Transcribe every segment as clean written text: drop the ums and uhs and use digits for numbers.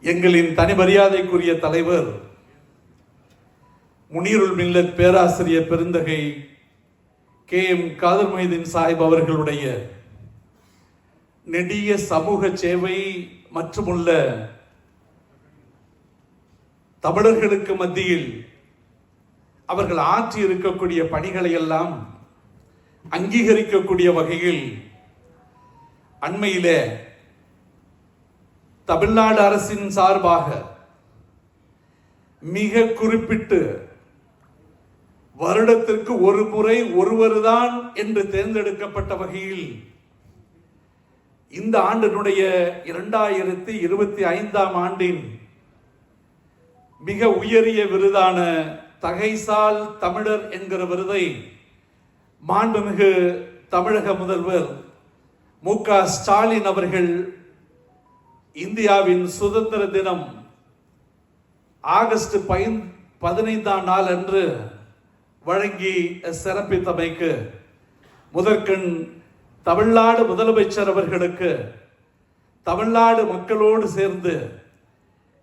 எங்களின் தனி மரியாதைக்குரிய தலைவர் முனீருல் மில்லத் பேராசிரியர் பெருந்தகை KM காதர் மொய்தீன் சாஹிப் அவர்களுடைய நெடிய சமூக சேவை மற்றுமுள்ள தமிழர்களுக்கு மத்தியில் அவர்கள் ஆற்றி இருக்கக்கூடிய பணிகளை எல்லாம் அங்கீகரிக்கக்கூடிய வகையில் அண்மையிலே தமிழ்நாடு அரசின் சார்பாக மிக குறிப்பிட்டு வருடத்திற்கு ஒரு முறை ஒருவர்தான் என்று தேர்ந்தெடுக்கப்பட்ட வகையில் இந்த ஆண்டினுடைய 2025 ஆண்டின் மிக உயரிய விருதான தகைசால் தமிழர் என்கிற விருதை மாண்புமிகு தமிழக முதல்வர் மு.க. ஸ்டாலின் அவர்கள் இந்தியாவின் சுதந்திர தினம் ஆகஸ்ட் 15 நாள் அன்று வழங்கி சிறப்பித்தமைக்கு முதற்கண் தமிழ்நாடு முதலமைச்சர் அவர்களுக்கு தமிழ்நாடு மக்களோடு சேர்ந்து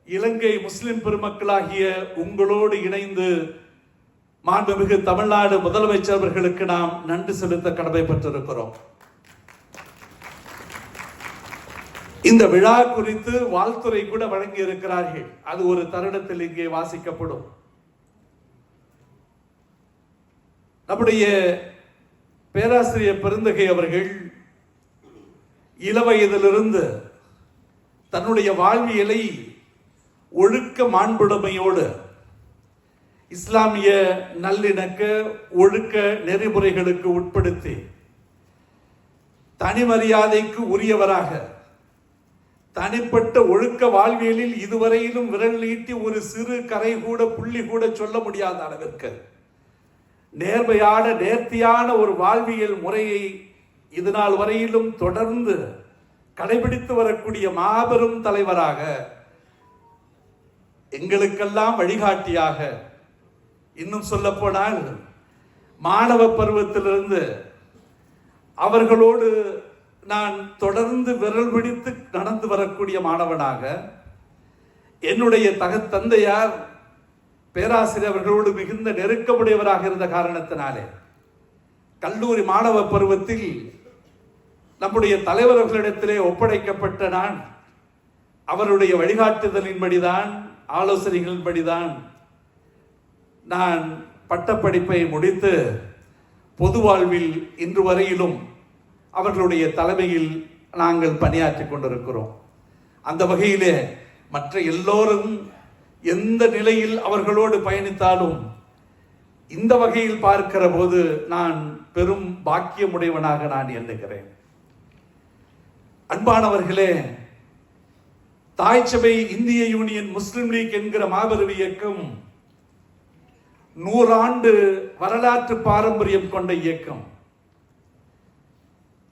இலங்கை முஸ்லிம் பெருமக்களாகிய உங்களோடு இணைந்து மாண்புமிகு தமிழ்நாடு முதலமைச்சர் அவர்களுக்கு நாம் நன்றி செலுத்த கடமைப்பட்டிருக்கிறோம். இந்த விழா குறித்து வாழ்த்துரை கூட வழங்கி இருக்கிறார்கள். அது ஒரு தருணத்தில் இங்கே வாசிக்கப்படும். நம்முடைய பேராசிரியர் பெருந்தகை அவர்கள் இளவயதிலிருந்து தன்னுடைய வாழ்வியலை ஒழுக்க மாண்புடைமையோடு இஸ்லாமிய நல்லிணக்க ஒழுக்க நெறிமுறைகளுக்கு உட்படுத்தி தனி மரியாதைக்கு உரியவராக தனிப்பட்ட ஒழுக்க வாழ்வியலில் இதுவரையிலும் விரல் நீட்டி ஒரு சிறு கரை கூட புள்ளி கூட சொல்ல முடியாத அளவிற்கு நேர்மையான நேர்த்தியான ஒரு வாழ்வியல் முறையை இதுநாள் வரையிலும் தொடர்ந்து கடைபிடித்து வரக்கூடிய மாபெரும் தலைவராக, எங்களுக்கெல்லாம் வழிகாட்டியாக, இன்னும் சொல்ல போனால் மாணவ பருவத்திலிருந்து அவர்களோடு நான் தொடர்ந்து விரல் பிடித்து நடந்து வரக்கூடிய மாணவனாக, என்னுடைய தந்தையார் பேராசிரியர் அவர்களோடு மிகுந்த நெருக்கமுடையவராக இருந்த காரணத்தினாலே கல்லூரி மாணவ பருவத்தில் நம்முடைய தலைவர்களிடத்திலே ஒப்படைக்கப்பட்ட நான் அவருடைய வழிகாட்டுதலின்படிதான், ஆலோசனைகளின்படிதான் நான் பட்டப்படிப்பை முடித்து பொது வாழ்வில் இன்று வரையிலும் அவர்களுடைய தலைமையில் நாங்கள் பணியாற்றி கொண்டிருக்கிறோம். அந்த வகையிலே மற்ற எல்லோரும் எந்த நிலையில் அவர்களோடு பயணித்தாலும் இந்த வகையில் பார்க்கிற போது நான் பெரும் பாக்கியமுடையவனாக நான் எண்ணுகிறேன். அன்பானவர்களே, தாய் சபை இந்திய யூனியன் முஸ்லிம் லீக் என்கிற மாபெரும் இயக்கம் 100 ஆண்டு வரலாற்று பாரம்பரியம் கொண்ட இயக்கம்.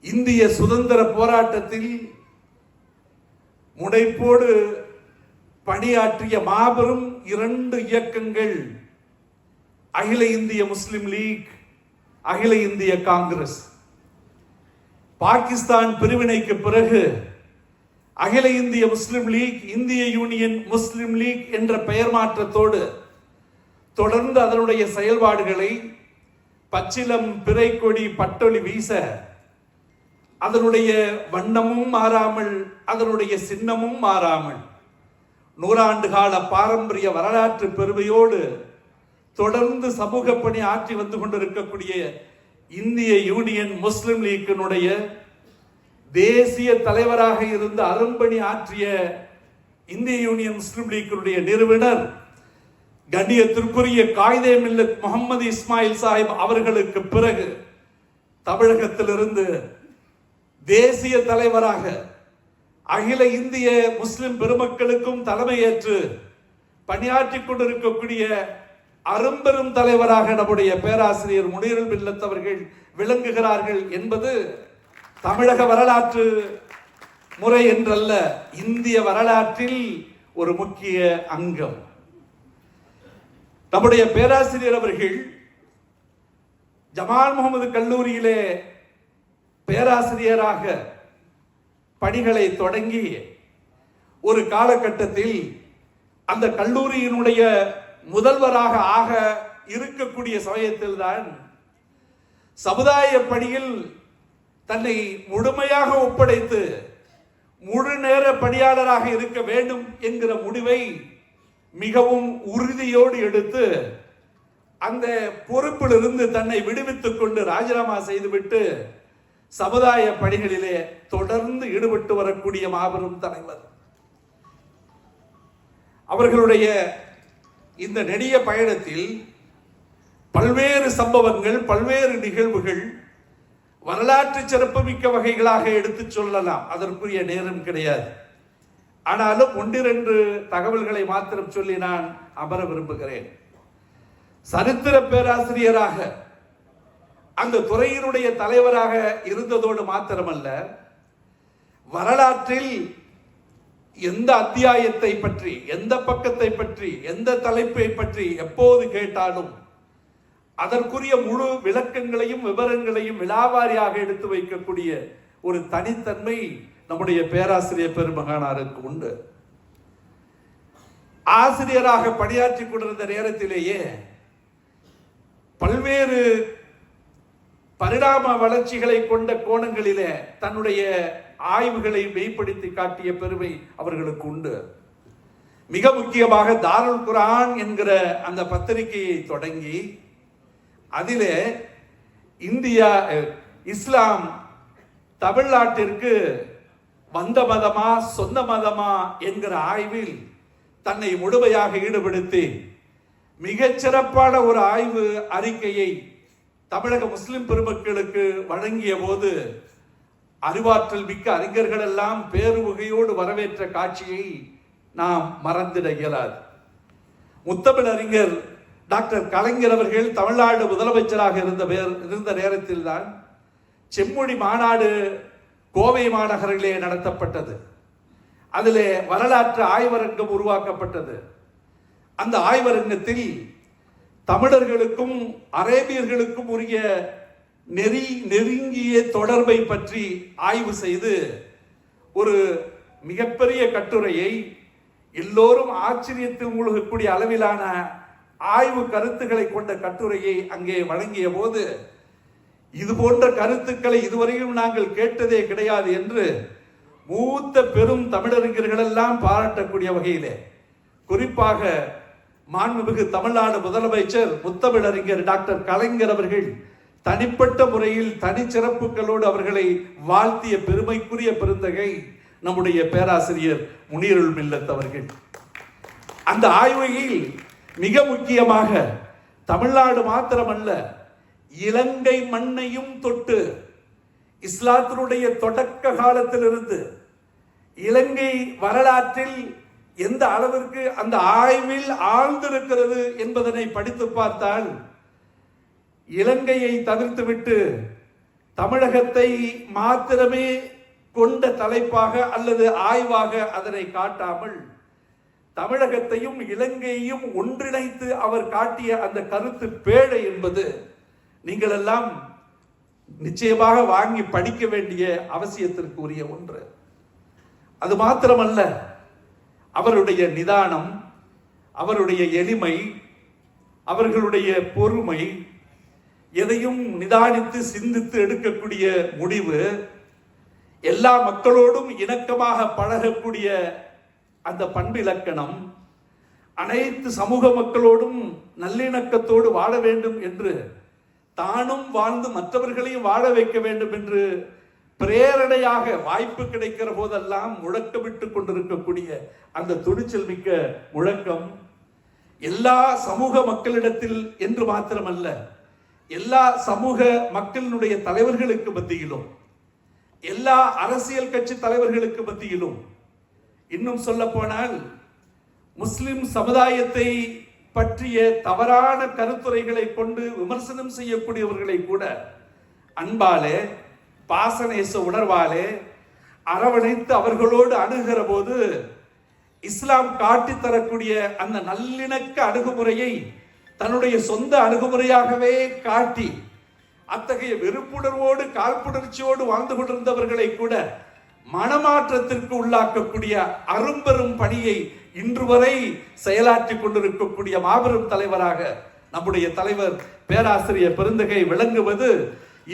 இந்திய சுதந்திர போராட்டத்தில் முனைப்போடு பணியாற்றிய மாபெரும் 2 இயக்கங்கள் அகில இந்திய முஸ்லிம் லீக், அகில இந்திய காங்கிரஸ். பாகிஸ்தான் பிரிவினைக்கு பிறகு அகில இந்திய முஸ்லிம் லீக் இந்திய யூனியன் முஸ்லிம் லீக் என்ற பெயர் மாற்றத்தோடு தொடர்ந்து அதனுடைய செயல்பாடுகளை பச்சிலம் பிறை கொடி பட்டொலி வீச அதனுடைய வண்ணமும் மாறாமல் அதனுடைய சின்னமும் மாறாமல் 100 ஆண்டு கால பாரம்பரிய வரலாற்று பெருமையோடு தொடர்ந்து சமூக பணி ஆற்றி வந்து கொண்டிருக்கக்கூடிய இந்திய யூனியன் முஸ்லிம் லீக்கினுடைய தேசிய தலைவராக இருந்து அரும்பணி ஆற்றிய இந்திய யூனியன் முஸ்லிம் லீக்கினுடைய நிறுவனர் கண்ணியத்திற்குரிய காயிதே மில்லத் முகமது இஸ்மாயில் சாஹிப் அவர்களுக்கு பிறகு தமிழகத்திலிருந்து தேசிய தலைவராக அகில இந்திய முஸ்லிம் பெருமக்களுக்கும் தலைமையேற்று பணியாற்றி கொண்டிருக்கக்கூடிய அரும்பெரும் தலைவராக நம்முடைய பேராசிரியர் முனீருல் மில்லத் அவர்கள் விளங்குகிறார்கள் என்பது தமிழக வரலாற்று முறை என்றல்ல, இந்திய வரலாற்றில் ஒரு முக்கிய அங்கம். நம்முடைய பேராசிரியர் அவர்கள் ஜமால் முகமது கல்லூரியிலே பேராசிரியராக பணிகளை தொடங்கி ஒரு காலகட்டத்தில் அந்த கல்லூரியினுடைய முதல்வராக ஆக இருக்கக்கூடிய சமயத்தில் தான் சமுதாய பணியில் தன்னை முழுமையாக ஒப்படைத்து முழு நேர பணியாளராக இருக்க வேண்டும் என்கிற முடிவை மிகவும் உறுதியோடு எடுத்து அந்த பொறுப்பிலிருந்து தன்னை விடுவித்துக் கொண்டு ராஜினாமா செய்துவிட்டு சமுதாய பணிகளிலே தொடர்ந்து ஈடுபட்டு வரக்கூடிய மாபெரும் தலைவர். அவர்களுடைய இந்த நெடிய பயணத்தில் பல்வேறு சம்பவங்கள், பல்வேறு நிகழ்வுகள் வரலாற்று சிறப்புமிக்க வகைகளாக எடுத்து சொல்லலாம். அதற்குரிய நேரம் கிடையாது. ஆனாலும் ஒன்றிரண்டு தகவல்களை மாத்திரம் சொல்லி நான் அமர விரும்புகிறேன். சரித்திர பேராசிரியராக அந்த துறையினுடைய தலைவராக இருந்ததோடு மாத்திரமல்ல, வரலாற்றில் எந்த அத்தியாயத்தை பற்றி, எந்த பக்கத்தை பற்றி, எந்த தலைப்பை பற்றி எப்போது கேட்டாலும் அதற்குரிய முழு விளக்கங்களையும் விவரங்களையும் விலாவாரியாக எடுத்து வைக்கக்கூடிய ஒரு தனித்தன்மை நம்முடைய பேராசிரியர் பெருமகனாருக்கு உண்டு. ஆசிரியராக பணியாற்றி கொண்டிருந்த நேரத்திலேயே பல்வேறு பரிணாம வளர்ச்சிகளை கொண்ட கோணங்களிலே தன்னுடைய ஆய்வுகளை மெய்ப்படுத்தி காட்டிய பெருமை அவர்களுக்கு உண்டு. மிக முக்கியமாக தாருல் குர்ஆன் என்கிற அந்த பத்திரிகையை தொடங்கி அதிலே இந்தியா இஸ்லாம் தமிழ்நாட்டிற்கு வந்த மதமா சொந்த மதமா என்கிற ஆய்வில் தன்னை முழுமையாக ஈடுபடுத்தி மிகச் சிறப்பான ஒரு ஆய்வு அறிக்கையை தமிழக முஸ்லிம் பெருமக்களுக்கு வழங்கிய போது அறிவாற்றல் மிக்க அறிஞர்கள் எல்லாம் பேருவகையோடு வரவேற்ற காட்சியை நாம் மறந்திட இயலாது. முத்தமிழ் அறிஞர் டாக்டர் கலைஞர் அவர்கள் தமிழ்நாடு முதலமைச்சராக இருந்த நேரத்தில் தான் செம்மொழி மாநாடு கோவை மாநகரிலே நடத்தப்பட்டது. அதிலே வரலாற்று ஆய்வரங்கம் உருவாக்கப்பட்டது. அந்த ஆய்வரங்கத்தில் தமிழர்களுக்கும் அரேபியர்களுக்கும் உரிய நெருங்கிய தொடர்பை பற்றி ஆய்வு செய்து ஒரு மிகப்பெரிய கட்டுரையை எல்லோரும் ஆச்சரியத்தில் மூழ்கக்கூடிய அளவிலான ஆய்வு கருத்துக்களை கொண்ட கட்டுரையை அங்கே வழங்கிய போது, இது போன்ற கருத்துக்களை இதுவரையும் நாங்கள் கேட்டதே கிடையாது என்று மூத்த பெரும் தமிழறிஞர்கள் எல்லாம் பாராட்டக்கூடிய வகையிலே, குறிப்பாக மாண்புமிகு தமிழ்நாடு முதலமைச்சர் முத்தமிழறிஞர் டாக்டர் கலைஞர் அவர்கள் தனிப்பட்ட முறையில் தனிச்சிறப்புகளோடு அவர்களை வாழ்த்திய பெருமைக்குரிய பெருந்தகை நம்முடைய பேராசிரியர் முனீருல் மில்லத் அவர்கள். அந்த ஆய்வையில் மிக முக்கியமாக தமிழ்நாடு மாத்திரமல்ல, இலங்கை மண்ணையும் தொட்டு இஸ்லாத்தினுடைய தொடக்க காலத்திலிருந்து இலங்கை வரலாற்றில் எந்த அளவிற்கு அந்த ஆய்வில் ஆழ்ந்திருக்கிறது என்பதனை படித்து பார்த்தால், இலங்கையை தவிர்த்துவிட்டு தமிழகத்தை மாத்திரமே கொண்ட தலைப்பாக அல்லது ஆய்வாக அதனை காட்டாமல் தமிழகத்தையும் இலங்கையையும் ஒன்றிணைத்து அவர் காட்டிய அந்த கருத்து பேழை என்பது நீங்கள் எல்லாம் நிச்சயமாக வாங்கி படிக்க வேண்டிய அவசியத்திற்கு உரிய ஒன்று. அது மாத்திரமல்ல, அவருடைய நிதானம், அவருடைய எளிமை, அவர்களுடைய பொறுமை, எதையும் நிதானித்து சிந்தித்து எடுக்கக்கூடிய முடிவு, எல்லா மக்களோடும் இணக்கமாக பழகக்கூடிய அந்த பண்பிலக்கணம், அனைத்து சமூக மக்களோடும் நல்லிணக்கத்தோடு வாழ வேண்டும் என்று தானும் வாழ்ந்து மற்றவர்களையும் வாழ வைக்க வேண்டும் என்று பிரேரணையாக வாய்ப்பு கிடைக்கிற போதெல்லாம் முழக்கமிட்டுக் கொண்டிருக்கக்கூடிய அந்த துணிச்சல் மிக்க முழக்கம் எல்லா சமூக மக்களிடத்தில் என்று மாத்திரமல்ல, எல்லா சமூக மக்களினுடைய தலைவர்களுக்கு மத்தியிலும், எல்லா அரசியல் கட்சி தலைவர்களுக்கு மத்தியிலும், இன்னும் சொல்ல போனால் முஸ்லிம் சமுதாயத்தை பற்றிய தவறான கருத்துரைகளை கொண்டு விமர்சனம் செய்யக்கூடியவர்களை கூட அன்பாலே பாசநேச உணர்வாலே அரவணைத்து அவர்களோடு அணுகிற போது இஸ்லாம் காட்டித் தரக்கூடிய அந்த நல்லிணக்க அணுகுமுறையை தன்னுடைய சொந்த அணுகுமுறையாகவே காட்டி அத்தகைய வெறுப்புணர்வோடு காழ்ப்புணர்ச்சியோடு வாழ்ந்து கொண்டிருந்தவர்களை கூட மனமாற்றத்திற்கு உள்ளாக்கக்கூடிய அரும்பெரும் பணியை இன்று வரை செயலாற்றி கொண்டிருக்கக்கூடிய மாபெரும் தலைவராக நம்முடைய தலைவர் பேராசிரியர் பெருந்தகை விளங்குவது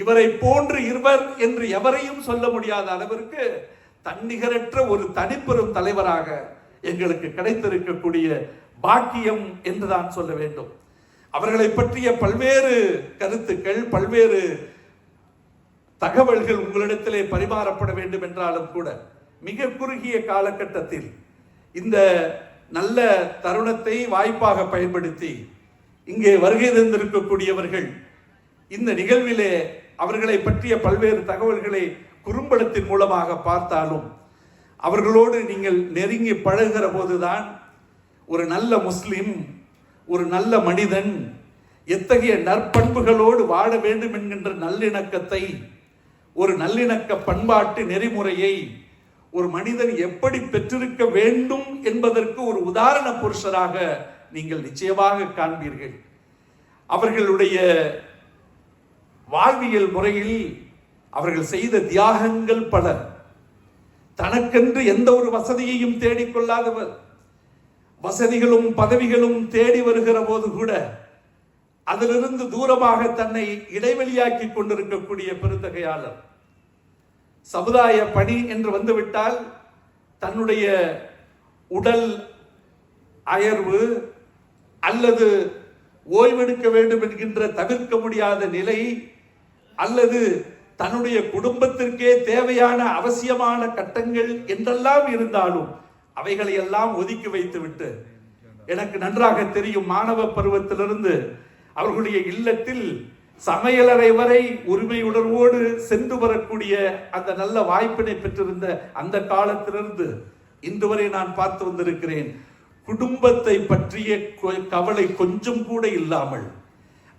இவரை போன்று இருவர் என்று எவரையும் சொல்ல முடியாத அளவிற்கு தன்னிகரற்ற ஒரு தனிப்பெரும் தலைவராக எங்களுக்கு கிடைத்திருக்கக்கூடிய பாக்கியம் என்றுதான் சொல்ல வேண்டும். அவர்களை பற்றிய பல்வேறு கருத்துக்கள், பல்வேறு தகவல்கள் உங்களிடத்திலே பரிமாறப்பட வேண்டும் என்றாலும் கூட மிக குறுகிய காலகட்டத்தில் இந்த நல்ல தருணத்தை வாய்ப்பாக பயன்படுத்தி இங்கே வருகை தந்திருக்கக்கூடியவர்கள் இந்த நிகழ்விலே அவர்களை பற்றிய பல்வேறு தகவல்களை குறும்படத்தின் மூலமாக பார்த்தாலும் அவர்களோடு நீங்கள் நெருங்கி பழகுகிற போதுதான் ஒரு நல்ல முஸ்லிம், ஒரு நல்ல மனிதன் எத்தகைய நற்பண்புகளோடு வாழ வேண்டும் என்கின்ற நல்லிணக்கத்தை, ஒரு நல்லிணக்க பண்பாட்டு நெறிமுறையை ஒரு மனிதன் எப்படி பெற்றிருக்க வேண்டும் என்பதற்கு ஒரு உதாரண புருஷராக நீங்கள் நிச்சயமாக காண்பீர்கள். அவர்களுடைய வாழ்வியல் முறையில் அவர்கள் செய்த தியாகங்கள் பல. தனக்கென்று எந்த ஒரு வசதியையும் தேடிக்கொள்ளாதவர், வசதிகளும் பதவிகளும் தேடி வருகிற போது கூட அதிலிருந்து தூரமாக தன்னை இடைவெளியாக்கி கொண்டிருக்கக்கூடிய பெருந்தகையாளர். சமுதாய பணி என்று வந்துவிட்டால் தன்னுடைய உடல் அயர்வு அல்லது ஓய்வெடுக்க வேண்டும் என்கின்ற தவிர்க்க முடியாத நிலை அல்லது தன்னுடைய குடும்பத்திற்கே தேவையான அவசியமான கட்டங்கள் என்றெல்லாம் இருந்தாலும் அவைகளை எல்லாம் ஒதுக்கி வைத்துவிட்டு, எனக்கு நன்றாக தெரியும், மாணவ பருவத்திலிருந்து அவர்களுடைய இல்லத்தில் சமையலறை வரை உரிமை உணர்வோடு சென்று வரக்கூடிய அந்த நல்ல வாய்ப்பினை பெற்றிருந்த அந்த காலத்திலிருந்து இன்று வரை நான் பார்த்து வந்திருக்கிறேன். குடும்பத்தை பற்றிய கவலை கொஞ்சம் கூட இல்லாமல்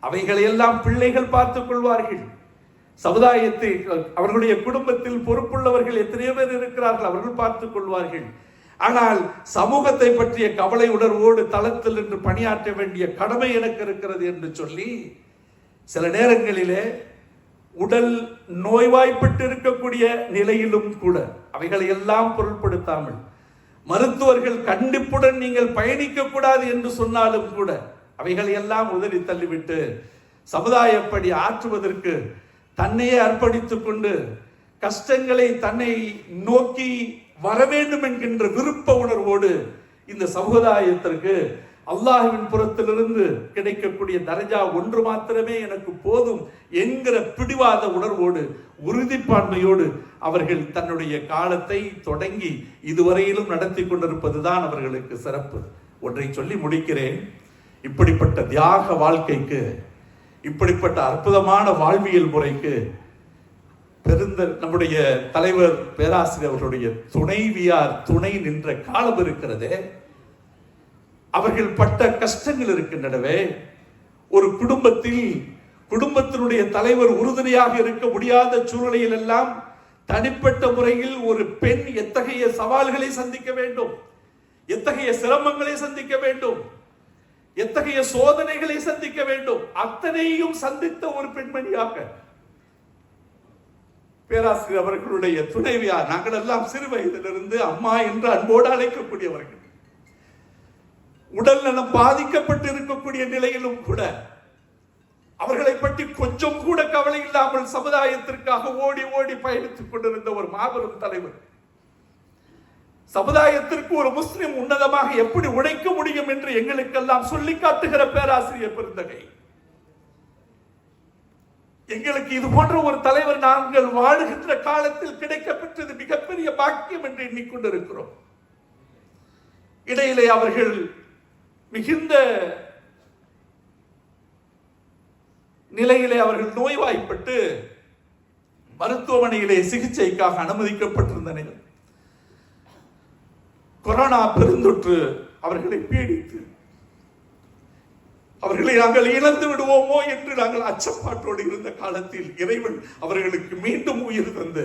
அவைகளையெல்லாம் பிள்ளைகள் பார்த்துக் கொள்வார்கள். சமுதாயத்தை, அவர்களுடைய குடும்பத்தில் பொறுப்புள்ளவர்கள் எத்தனையோ பேர் இருக்கிறார்கள், அவர்கள் பார்த்துக் கொள்வார்கள். ஆனால் சமூகத்தை பற்றிய கவலை உணர்வோடு தளத்தில் என்று பணியாற்ற வேண்டிய கடமை எனக்கு இருக்கிறது என்று சொல்லி சில நேரங்களிலே உடல் நோய்வாய்ப்பட்டு இருக்கக்கூடிய நிலையிலும் கூட அவைகளை எல்லாம் பொருட்படுத்தாமல், மருத்துவர்கள் கண்டிப்புடன் நீங்கள் பயணிக்க கூடாது என்று சொன்னாலும் கூட அவைகளை எல்லாம் உதறி தள்ளிவிட்டு சமுதாயப்படி ஆற்றுவதற்கு தன்னையே அர்ப்பணித்துக் கொண்டு கஷ்டங்களை தன்னை நோக்கி வர வேண்டும் என்கின்ற விருப்ப உணர்வோடு இந்த சமுதாயத்திற்கு அல்லாஹ்வின் புறத்திலிருந்து கிடைக்கக்கூடிய தரஜா ஒன்று மாத்திரமே எனக்கு போதும் என்கிற பிடிவாத உணர்வோடு, உறுதிப்பான்மையோடு அவர்கள் தன்னுடைய காலத்தை தொடங்கி இதுவரையிலும் நடத்தி கொண்டிருப்பதுதான் அவர்களுக்கு சிறப்பு. ஒன்றை சொல்லி முடிக்கிறேன். இப்படிப்பட்ட தியாக வாழ்க்கைக்கு, இப்படிப்பட்ட அற்புதமான வாழ்வியல் முறைக்கு நம்முடைய தலைவர் பேராசிரியர் அவர்களுடைய துணைவியார் துணை நின்ற காலம் இருக்கிறதே, அவர்கள் பட்ட கஷ்டங்கள் இருக்கின்றனவே. ஒரு குடும்பத்தினுடைய தலைவர் உறுதுணையாக இருக்க முடியாத சூழ்நிலையில் எல்லாம் தனிப்பட்ட முறையில் ஒரு பெண் எத்தகைய சவால்களை சந்திக்க வேண்டும், எத்தகைய சிரமங்களை சந்திக்க வேண்டும், எத்தகைய சோதனைகளை சந்திக்க வேண்டும், அத்தனையும் சந்தித்த ஒரு பெண்மணியாக பேராசிரியர் அவர்களுடைய துணைவியார். நாங்கள் எல்லாம் சிறு வயதிலிருந்து அம்மா என்று அன்போடு அழைக்கக்கூடியவர்கள். உடல் நலம் பாதிக்கப்பட்டு இருக்கக்கூடிய நிலையிலும் கூட அவர்களை பற்றி கொஞ்சம் கூட கவலை இல்லாமல் சமுதாயத்திற்காக ஓடி ஓடி பயணித்துக் கொண்டிருந்த ஒரு மாபெரும் தலைவர். சமுதாயத்திற்கு ஒரு முஸ்லிம் உன்னதமாக எப்படி உழைக்க முடியும் என்று எங்களுக்கெல்லாம் சொல்லி காட்டுகிற பேராசிரியர் பெருந்தகை. எங்களுக்கு இது போன்ற ஒரு தலைவர் நாங்கள் வாழுகின்ற காலத்தில் கிடைக்கப்பெற்றது மிகப்பெரிய பாக்கியம் என்று எண்ணிக்கொண்டிருக்கிறோம். இடையிலே அவர்கள் மிகுந்த நிலையிலே அவர்கள் நோய்வாய்ப்பட்டு மருத்துவமனையிலே சிகிச்சைக்காக அனுமதிக்கப்பட்டிருந்த நிலை, கொரோனா பெருந்தொற்று அவர்களை பீடித்து அவர்களை நாங்கள் இழந்து விடுவோமோ என்று நாங்கள் அச்சப்பாட்டோடு இருந்த காலத்தில் இறைவன் அவர்களுக்கு மீண்டும் உயிர் தந்து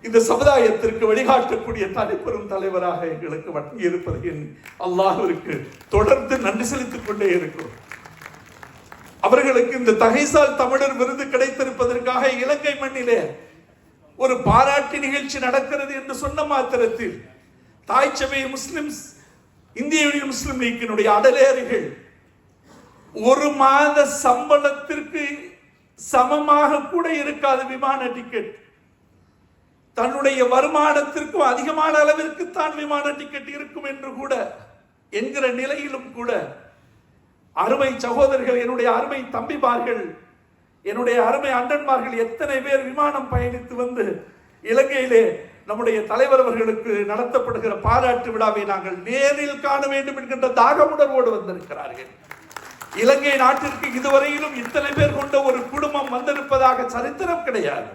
இந்த சமுதாயத்திற்கு வழிகாட்டக்கூடிய தனிப்பெரும் தலைவராக எங்களுக்கு வழங்கி இருப்பதை அல்லாஹ்விற்கு தொடர்ந்து நன்றி செலுத்திக் கொண்டே இருக்கிறோம். அவர்களுக்கு இந்த தகைசால் தமிழர் விருது கிடைத்திருப்பதற்காக இலங்கை மண்ணிலே ஒரு பாராட்டு நிகழ்ச்சி நடக்கிறது என்று சொன்ன மாத்திரத்தில் தாய் சபை முஸ்லிம்ஸ் இந்திய யூனியன் முஸ்லிம் லீக்கினுடைய அடலேறிகள் ஒரு மாத சம்பளத்திற்கு சமமாக கூட இருக்காது விமான டிக்கெட். தன்னுடைய வருமானத்திற்கும் அதிகமான அளவிற்கு தான் விமான டிக்கெட் இருக்கும் என்று கூட என்கிற நிலையிலும் கூட அருமை சகோதரர்கள், என்னுடைய அருமை தம்பிமார்கள், என்னுடைய அருமை அண்ணன்மார்கள் எத்தனை பேர் விமானம் பயணித்து வந்து இலங்கையிலே நம்முடைய தலைவர் அவர்களுக்கு நடத்தப்படுகிற பாராட்டு விழாவை நாங்கள் நேரில் காண வேண்டும் என்கின்ற தாகமுணர்வோடு வந்திருக்கிறார்கள். இலங்கை நாட்டிற்கு இதுவரையிலும் இத்தனை பேர் கொண்ட ஒரு குடும்பம் வந்திருப்பதாக சரித்திரம் கிடையாது.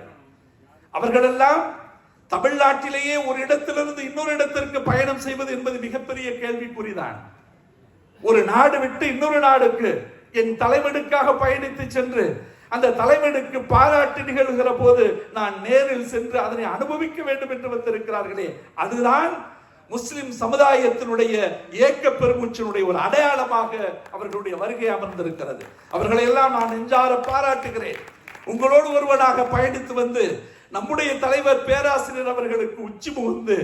அவர்களெல்லாம் தமிழ்நாட்டிலேயே ஒரு இடத்திலிருந்து இன்னொரு இடத்திற்கு பயணம் செய்வது என்பது மிகப்பெரிய கேள்விக்குறிதான். ஒரு நாடு விட்டு இன்னொரு நாடுக்கு என் தலைவனுக்காக பயணித்து சென்று அந்த தலைவனுக்கு பாராட்டு நிகழ்கிற போது நான் நேரில் சென்று அதனை அனுபவிக்க வேண்டும் என்று வந்திருக்கிறார்களே, அதுதான் முஸ்லிம் சமுதாயத்தினுடைய ஏக்க பெருமூச்சினுடைய ஒரு அடையாளமாக அவர்களுடைய வருகை அமர்ந்திருக்கிறது. அவர்களை எல்லாம் நான் நெஞ்சார பாராட்டுகிறேன். உங்களோடு ஒருவனாக பயணித்து வந்து நம்முடைய தலைவர் பேராசிரியர் அவர்களுக்கு உச்சி முகுந்து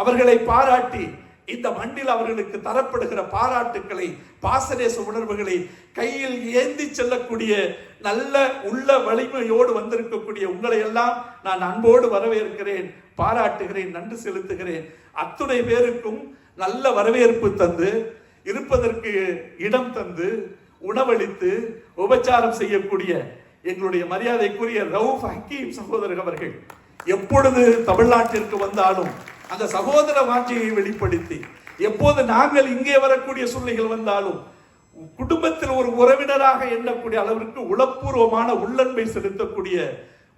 அவர்களை பாராட்டி இந்த மண்ணில் அவர்களுக்கு தரப்படுகிற பாராட்டுக்களை, பாசநேச உணர்வுகளை கையில் ஏந்தி செல்லக்கூடிய நல்ல உள்ள வலிமையோடு வந்திருக்கக்கூடிய உங்களை எல்லாம் நான் அன்போடு வரவேற்கிறேன், பாராட்டுகிறேன், நன்றி செலுத்துகிறேன். அத்துணை பேருக்கும் நல்ல வரவேற்பு தந்து, இருப்பதற்கு இடம் தந்து, உணவளித்து உபச்சாரம் செய்யக்கூடிய எங்களுடைய மரியாதைக்குரிய ரவுஃப் ஹக்கீம் சகோதரர் அவர்கள் எப்பொழுது தமிழ்நாட்டிற்கு வந்தாலும் அந்த சகோதர வாஞ்சியை வெளிப்படுத்தி, எப்போது நாங்கள் இங்கே வரக்கூடிய சூழ்நிலைகள் வந்தாலும் குடும்பத்தில் ஒரு உறவினராக எண்ணக்கூடிய அளவிற்கு உளப்பூர்வமான உள்ளன்பை செலுத்தக்கூடிய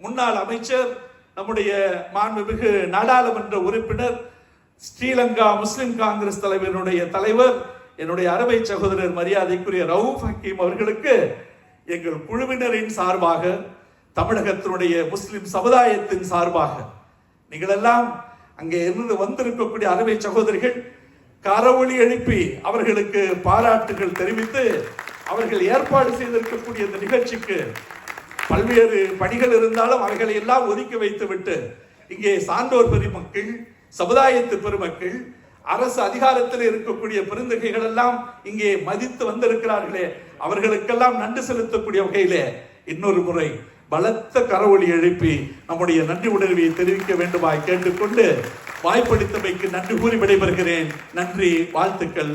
முன்னாள் அமைச்சர், நம்முடைய மாண்புமிகு நாடாளுமன்ற உறுப்பினர், ஸ்ரீலங்கா முஸ்லிம் காங்கிரஸ் தலைவருடைய தலைவர், என்னுடைய அருமை சகோதரர் மரியாதைக்குரிய ரவுஃப் ஹக்கீம் அவர்களுக்கு எங்கள் குழுவினரின் சார்பாக, தமிழகத்தினுடைய முஸ்லிம் சமுதாயத்தின் சார்பாக, நீங்கள் எல்லாம் அங்கே இருந்து வந்திருக்கக்கூடிய அருமை சகோதரிகள் கரவொலி எழுப்பி அவர்களுக்கு பாராட்டுகள் தெரிவித்து, அவர்கள் ஏற்பாடு செய்திருக்கக்கூடிய இந்த நிகழ்ச்சிக்கு பல்வேறு பணிகள் இருந்தாலும் அவைகளை எல்லாம் ஒதுக்கி வைத்துவிட்டு இங்கே சான்றோர் பெருமக்கள், சமுதாயத்து பெருமக்கள், அரசு அதிகாரத்தில் இருக்கக்கூடிய பெருந்தகைகள் எல்லாம் இங்கே மதித்து வந்திருக்கிறார்களே, அவர்களுக்கெல்லாம் நன்றி செலுத்தக்கூடிய வகையிலே இன்னொரு முறை பலத்த கரவொலி எழுப்பி நம்முடைய நன்றி உணர்வை தெரிவிக்க வேண்டுமாய் கேட்டுக்கொண்டு வாய்ப்பளித்தமைக்கு நன்றி கூறி விடைபெறுகிறேன். நன்றி, வாழ்த்துக்கள்.